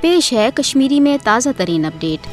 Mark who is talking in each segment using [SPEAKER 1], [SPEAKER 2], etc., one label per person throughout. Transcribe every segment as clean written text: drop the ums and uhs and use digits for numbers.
[SPEAKER 1] پیش ہے کشمیری میں تازہ ترین اپڈیٹ۔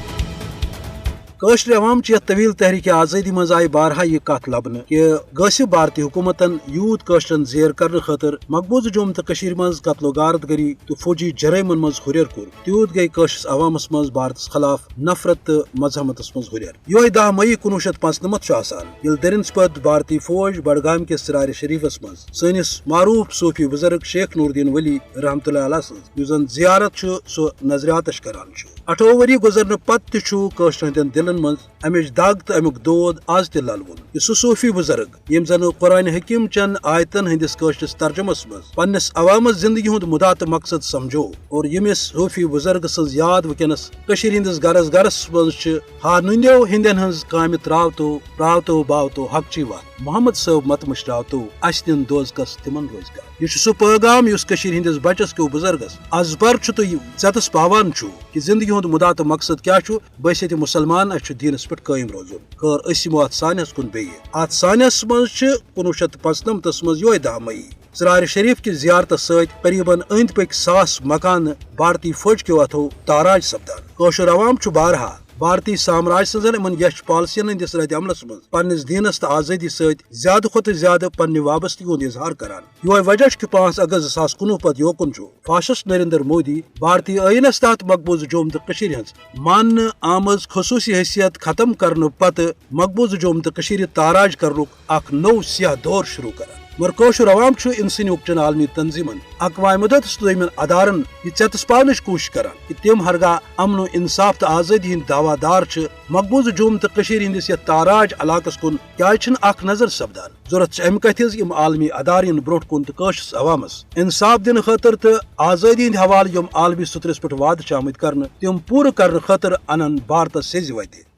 [SPEAKER 2] کشر عوام چہ طویل تحریک آزادی مز آئی بارہا یہ کت لبنہ کہ غصب بھارتی حکومتن یوت کشرن زیر کرنے خاطر مقبوضہ جوم تو مز قتل و غارت گری تو فوجی جرائمن مز ہریر کور تیوت گئی کشرس عوامس مز بھارتس خلاف نفرت تو مزاحمتس مز ہریر۔ یہ 10 مئی 1995 آسان یل درنس پت بھارتی فوج بڈگام کس سرار شریفس مز سنس معروف صوفی بزرگ شیخ نور الدین ولی رحمۃ اللہ علیہ سن زن زیارت سو نظریاتش کران 18 وری گزرنے پتہ تشر ہندین دلن من امچ دگ تو امیک دود آز تہ للون۔ یہ سہ صوفی بزرگ یم زن قرآن حکیم چن آیتن ہندس کشرس ترجمس مز پنس عوامس زندگی ہند مدعا تو مقصد سمجھو اور یمس صوفی بزرگ سز یاد ونکس ہندس گرس گرس مز ہارنندیو ہندین ہز کام پراوتو باوتو حق چی وات محمد صاحب مت مشراوتو اس دن دوزکس تمن روزگار۔ یہ سہ پیغام اس ہندس بچس کیو بزرگس از بر تو ژتس پاوان کہ زندگی ہند مدعا تو مقصد کیا بحثیت مسلمان اس دینس پہ قائم روزن۔ خیر اس یمو ات سانس کن بیہ ات سانس مز 1995 مز یہ 10 مئی سرار شریف کی زیارت ست قریباً اند پک 100 مکان بھارتی فوج کیو اتھو تاراج سپدان۔ کشر عوام بارہا بھارتی سامراج سن ان یش پالسین ہندس رد عملس مز پنس دینس تو آزادی ست زیادہ کھت زیادہ پنہ وابستگی ہند اظہار کران۔ یہ وجہ کہ 5 اگست 2019 پتہ یوکن فاسسٹ نریندر مودی بھارتی آئینس تحت مقبوضہ جوم تو ہز مان آمز خصوصی حیثیت ختم کرنے پتہ مقبوضہ جوم تو تاراج کرنک اخ نو سیاہ دور شروع کران۔ مگر کشر عوام انسانی اکچن عالمی تنظیمن اقوام متحدہ تو دمن ادارن یہ ژتس پاونچ کوشش کران کہ تم ہرگاہ امن و انصاف تو آزادی ہند دعوی دار مقبوضہ جوم تو ہندس یہ تاراج علاقس کن کیا اخ نظر سپدان۔ ضرورت ام کت یم عالمی ادار برو کن تو قشرس عوامس انصاف دن خاطر تو آزادی ہند حوالہ یم عالمی سترس پہ وعدہ آمت کرنے تم پور کرنے خاطر انن بھارتس سیز وتہ۔